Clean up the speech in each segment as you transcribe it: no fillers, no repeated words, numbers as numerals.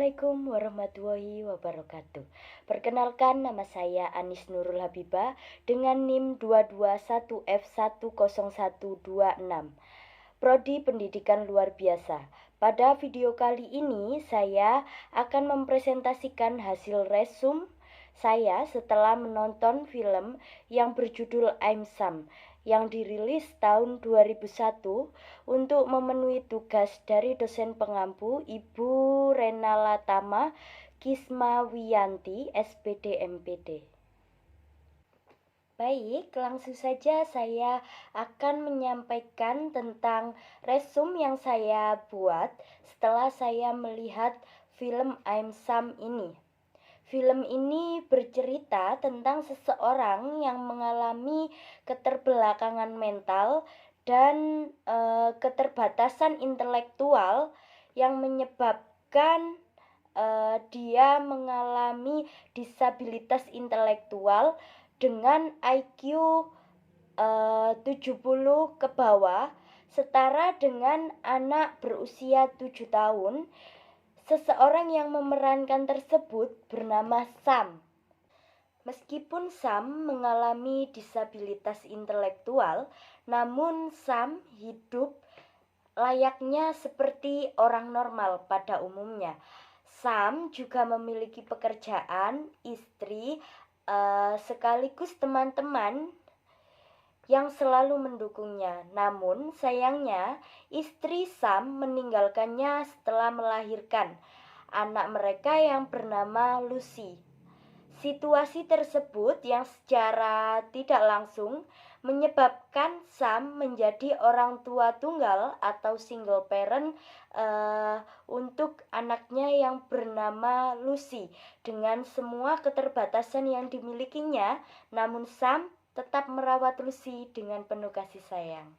Assalamualaikum warahmatullahi wabarakatuh. Perkenalkan, nama saya Anis Nurul Habibah dengan NIM 221F10126. Prodi Pendidikan Luar Biasa. Pada video kali ini saya akan mempresentasikan hasil resum saya setelah menonton film yang berjudul I'm Sam yang dirilis tahun 2001 untuk memenuhi tugas dari dosen pengampu Ibu Renalatama Kismawiyanti, SPD MPD. Baik, langsung saja saya akan menyampaikan tentang resum yang saya buat setelah saya melihat film I'm Sam ini. Film ini bercerita tentang seseorang yang mengalami keterbelakangan mental dan keterbatasan intelektual yang menyebabkan dia mengalami disabilitas intelektual dengan IQ 70 ke bawah, setara dengan anak berusia 7 tahun. Seseorang yang memerankan tersebut bernama Sam. Meskipun Sam mengalami disabilitas intelektual, namun Sam hidup layaknya seperti orang normal pada umumnya. Sam juga memiliki pekerjaan, istri, sekaligus teman-teman yang selalu mendukungnya. Namun sayangnya istri Sam meninggalkannya setelah melahirkan anak mereka yang bernama Lucy. Situasi tersebut yang secara tidak langsung menyebabkan Sam menjadi orang tua tunggal atau single parent untuk anaknya yang bernama Lucy dengan semua keterbatasan yang dimilikinya. Namun Sam tetap merawat Lucy dengan penuh kasih sayang.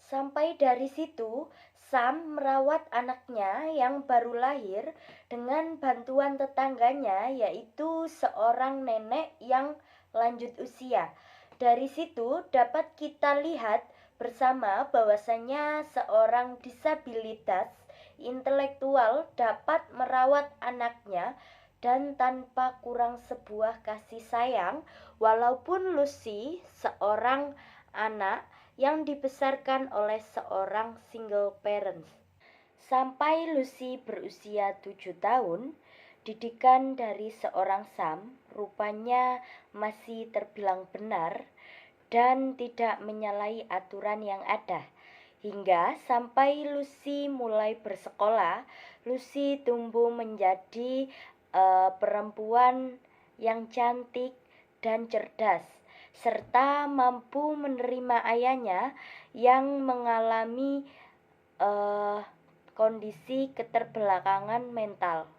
Sampai dari situ, Sam merawat anaknya yang baru lahir dengan bantuan tetangganya, yaitu seorang nenek yang lanjut usia. Dari situ dapat kita lihat bersama bahwasanya seorang disabilitas intelektual dapat merawat anaknya dan tanpa kurang sebuah kasih sayang, walaupun Lucy seorang anak yang dibesarkan oleh seorang single parents. Sampai Lucy berusia 7 tahun, didikan dari seorang Sam rupanya masih terbilang benar dan tidak menyalahi aturan yang ada. Hingga sampai Lucy mulai bersekolah, Lucy tumbuh menjadi perempuan yang cantik dan cerdas, serta mampu menerima ayahnya yang mengalami kondisi keterbelakangan mental.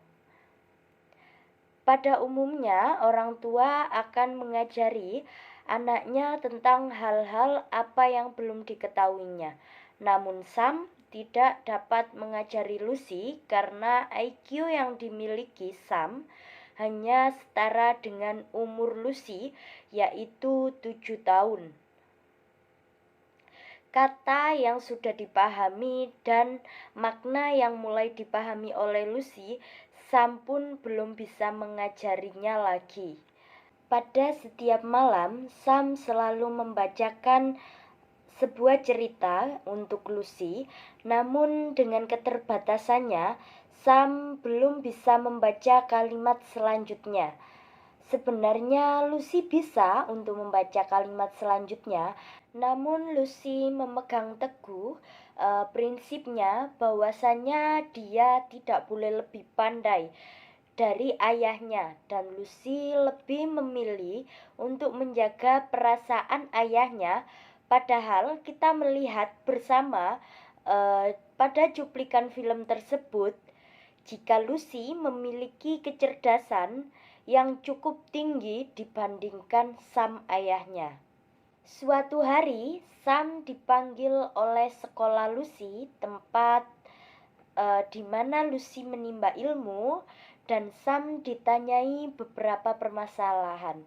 Pada umumnya, orang tua akan mengajari anaknya tentang hal-hal apa yang belum diketahuinya. Namun Sam tidak dapat mengajari Lucy karena IQ yang dimiliki Sam hanya setara dengan umur Lucy, yaitu 7 tahun. Kata yang sudah dipahami dan makna yang mulai dipahami oleh Lucy, Sam pun belum bisa mengajarinya lagi. Pada setiap malam, Sam selalu membacakan sebuah cerita untuk Lucy, namun dengan keterbatasannya, Sam belum bisa membaca kalimat selanjutnya. Sebenarnya Lucy bisa untuk membaca kalimat selanjutnya, namun Lucy memegang teguh prinsipnya bahwasannya dia tidak boleh lebih pandai dari ayahnya, dan Lucy lebih memilih untuk menjaga perasaan ayahnya. Padahal kita melihat bersama pada cuplikan film tersebut, jika Lucy memiliki kecerdasan yang cukup tinggi dibandingkan Sam ayahnya. Suatu hari, Sam dipanggil oleh sekolah Lucy, tempat di mana Lucy menimba ilmu, dan Sam ditanyai beberapa permasalahan.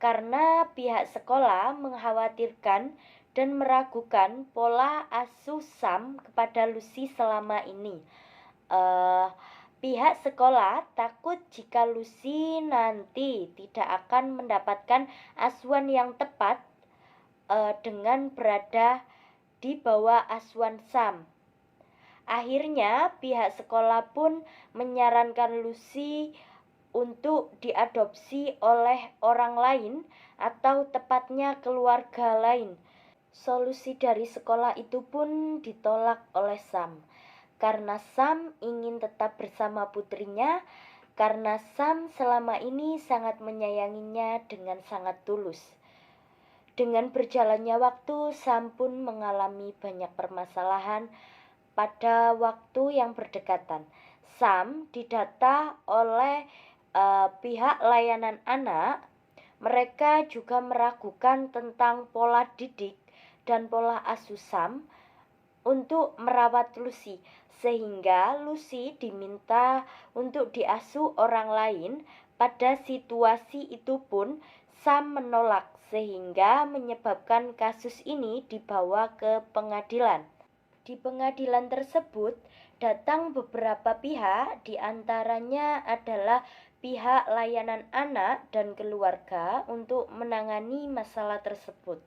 Karena pihak sekolah mengkhawatirkan dan meragukan pola asuh Sam kepada Lucy selama ini. Pihak sekolah takut jika Lucy nanti tidak akan mendapatkan asuhan yang tepat dengan berada di bawah asuhan Sam. Akhirnya pihak sekolah pun menyarankan Lucy untuk diadopsi oleh orang lain atau tepatnya keluarga lain. Solusi dari sekolah itu pun ditolak oleh Sam karena Sam ingin tetap bersama putrinya, karena Sam selama ini sangat menyayanginya dengan sangat tulus. Dengan berjalannya waktu, Sam pun mengalami banyak permasalahan pada waktu yang berdekatan. Sam didata oleh pihak layanan anak. Mereka juga meragukan tentang pola didik dan pola asuh Sam untuk merawat Lucy, sehingga Lucy diminta untuk diasuh orang lain. Pada situasi itu pun Sam menolak, sehingga menyebabkan kasus ini dibawa ke pengadilan. Di pengadilan tersebut datang beberapa pihak, diantaranya adalah pihak layanan anak dan keluarga untuk menangani masalah tersebut.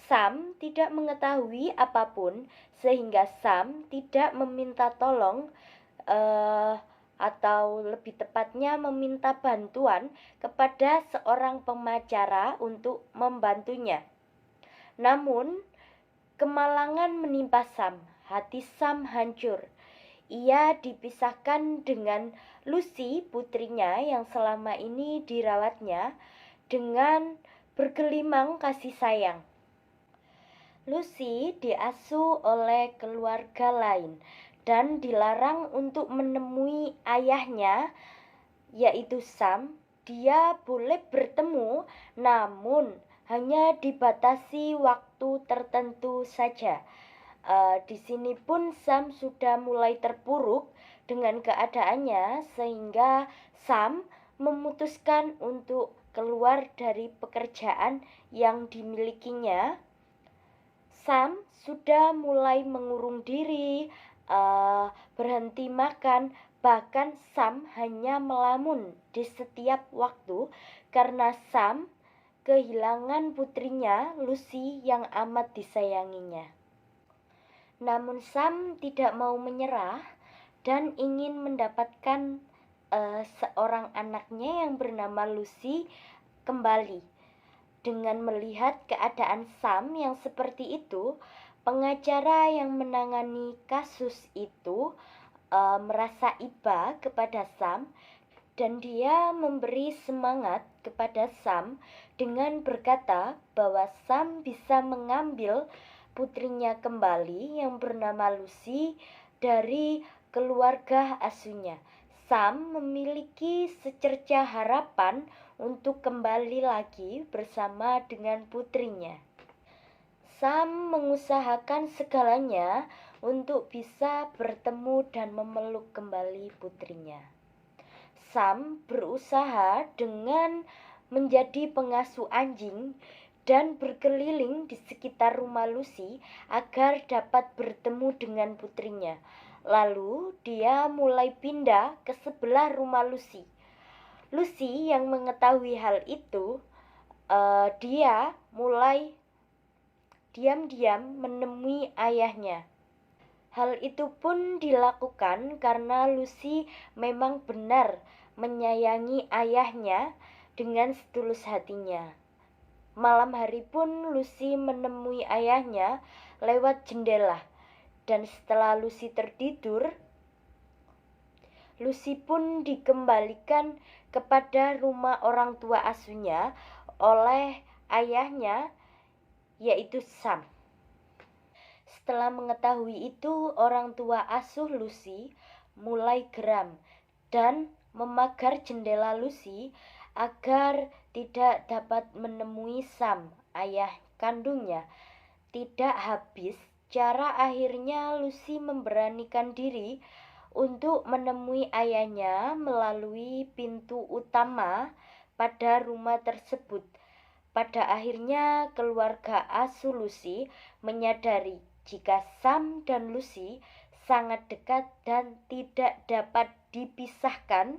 Sam tidak mengetahui apapun, sehingga Sam tidak meminta tolong atau lebih tepatnya meminta bantuan kepada seorang pengacara untuk membantunya. Namun kemalangan menimpa Sam. Hati Sam hancur. Ia dipisahkan dengan Lucy, putrinya yang selama ini dirawatnya dengan bergelimang kasih sayang. Lucy diasuh oleh keluarga lain dan dilarang untuk menemui ayahnya, yaitu Sam. Dia boleh bertemu, namun hanya dibatasi waktu tertentu saja. Di sini pun Sam sudah mulai terpuruk dengan keadaannya, sehingga Sam memutuskan untuk keluar dari pekerjaan yang dimilikinya. Sam sudah mulai mengurung diri, berhenti makan, bahkan Sam hanya melamun di setiap waktu karena Sam kehilangan putrinya Lucy yang amat disayanginya. Namun Sam tidak mau menyerah dan ingin mendapatkan seorang anaknya yang bernama Lucy kembali. Dengan melihat keadaan Sam yang seperti itu, pengacara yang menangani kasus itu merasa iba kepada Sam, dan dia memberi semangat kepada Sam dengan berkata bahwa Sam bisa mengambil putrinya kembali yang bernama Lucy dari keluarga asuhnya. Sam memiliki secerca harapan untuk kembali lagi bersama dengan putrinya. Sam mengusahakan segalanya untuk bisa bertemu dan memeluk kembali putrinya. Sam berusaha dengan menjadi pengasuh anjing dan berkeliling di sekitar rumah Lucy agar dapat bertemu dengan putrinya. Lalu dia mulai pindah ke sebelah rumah Lucy. Lucy yang mengetahui hal itu, dia mulai diam-diam menemui ayahnya. Hal itu pun dilakukan karena Lucy memang benar menyayangi ayahnya dengan setulus hatinya. Malam hari pun Lucy menemui ayahnya lewat jendela. Dan setelah Lucy tertidur, Lucy pun dikembalikan kepada rumah orang tua asuhnya oleh ayahnya, yaitu Sam. Setelah mengetahui itu, orang tua asuh Lucy mulai geram dan memagar jendela Lucy agar tidak dapat menemui Sam, ayah kandungnya. Tidak habis cara, akhirnya Lucy memberanikan diri untuk menemui ayahnya melalui pintu utama pada rumah tersebut. Pada akhirnya keluarga asuh Lucy menyadari jika Sam dan Lucy sangat dekat dan tidak dapat dipisahkan,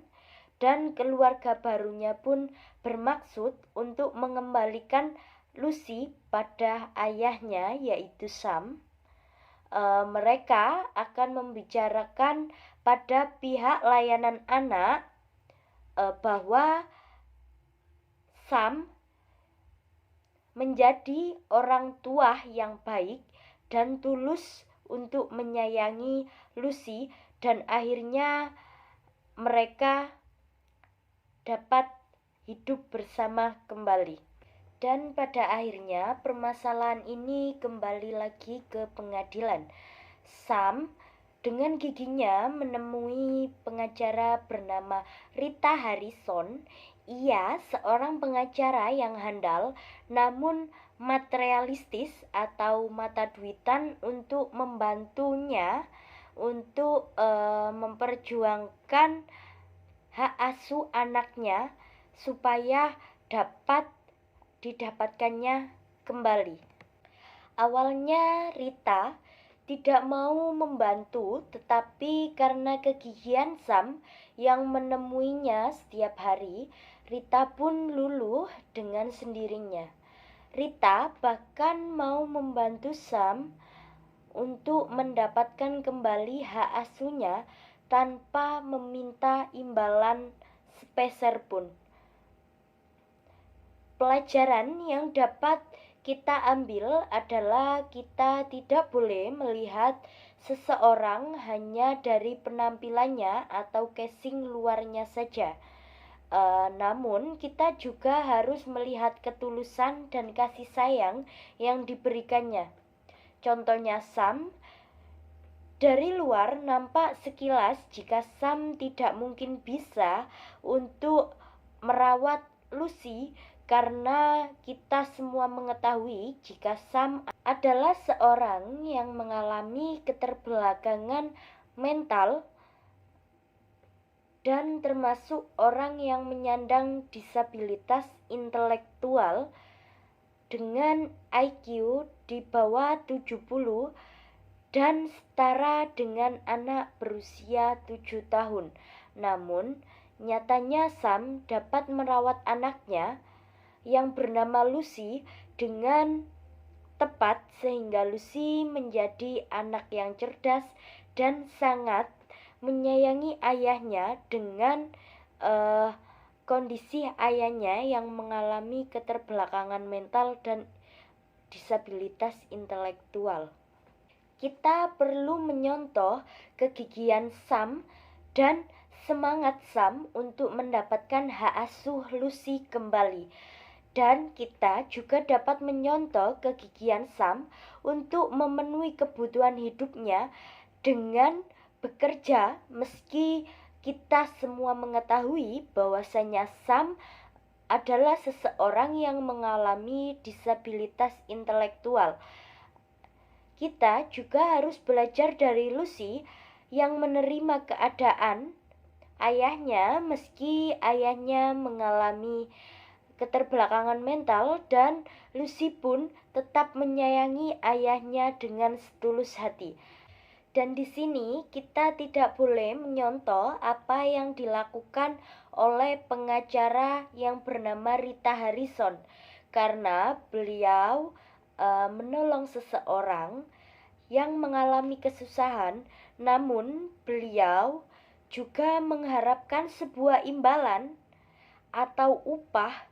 dan keluarga barunya pun bermaksud untuk mengembalikan Lucy pada ayahnya yaitu Sam. Mereka akan membicarakan pada pihak layanan anak bahwa Sam menjadi orang tua yang baik dan tulus untuk menyayangi Lucy, dan akhirnya mereka dapat hidup bersama kembali. Dan pada akhirnya permasalahan ini kembali lagi ke pengadilan. Sam dengan giginya menemui pengacara bernama Rita Harrison. Ia seorang pengacara yang handal namun materialistis atau mata duitan untuk membantunya untuk memperjuangkan hak asuh anaknya supaya dapat didapatkannya kembali. Awalnya Rita tidak mau membantu, tetapi karena kegigihan Sam yang menemuinya setiap hari, Rita pun luluh dengan sendirinya. Rita bahkan mau membantu Sam untuk mendapatkan kembali hak asuhnya tanpa meminta imbalan sepeser pun. Pelajaran yang dapat kita ambil adalah kita tidak boleh melihat seseorang hanya dari penampilannya atau casing luarnya saja. Namun kita juga harus melihat ketulusan dan kasih sayang yang diberikannya. Contohnya Sam, dari luar nampak sekilas jika Sam tidak mungkin bisa untuk merawat Lucy, karena kita semua mengetahui jika Sam adalah seorang yang mengalami keterbelakangan mental dan termasuk orang yang menyandang disabilitas intelektual dengan IQ di bawah 70 dan setara dengan anak berusia 7 tahun. Namun, nyatanya Sam dapat merawat anaknya yang bernama Lucy dengan tepat sehingga Lucy menjadi anak yang cerdas dan sangat menyayangi ayahnya dengan kondisi ayahnya yang mengalami keterbelakangan mental dan disabilitas intelektual. Kita perlu menyontoh kegigihan Sam dan semangat Sam untuk mendapatkan hak asuh Lucy kembali. Dan kita juga dapat menyontoh kegigihan Sam untuk memenuhi kebutuhan hidupnya dengan bekerja, meski kita semua mengetahui bahwasanya Sam adalah seseorang yang mengalami disabilitas intelektual. Kita juga harus belajar dari Lucy yang menerima keadaan ayahnya meski ayahnya mengalami keterbelakangan mental, dan Lucy pun tetap menyayangi ayahnya dengan setulus hati. Dan di sini kita tidak boleh menyontoh apa yang dilakukan oleh pengacara yang bernama Rita Harrison, karena beliau menolong seseorang yang mengalami kesusahan, namun beliau juga mengharapkan sebuah imbalan atau upah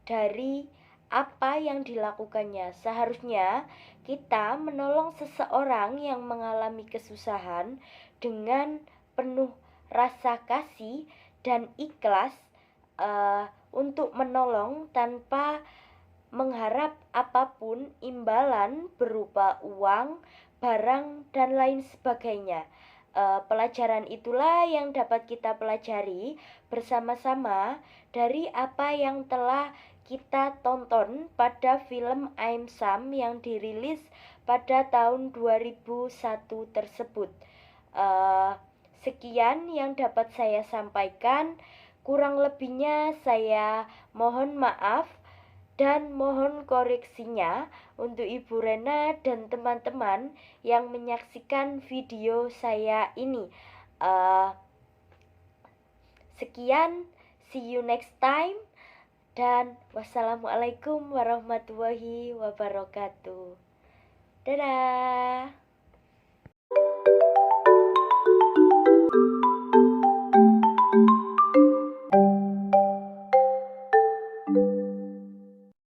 dari apa yang dilakukannya. Seharusnya kita menolong seseorang yang mengalami kesusahan dengan penuh rasa kasih dan ikhlas untuk menolong tanpa mengharap apapun imbalan berupa uang, barang, dan lain sebagainya. Pelajaran itulah yang dapat kita pelajari bersama-sama dari apa yang telah kita tonton pada film I'm Sam yang dirilis pada tahun 2001 tersebut. Sekian yang dapat saya sampaikan, kurang lebihnya saya mohon maaf. Dan mohon koreksinya untuk Ibu Rena dan teman-teman yang menyaksikan video saya ini. Sekian, see you next time, dan wassalamualaikum warahmatullahi wabarakatuh. Dadah.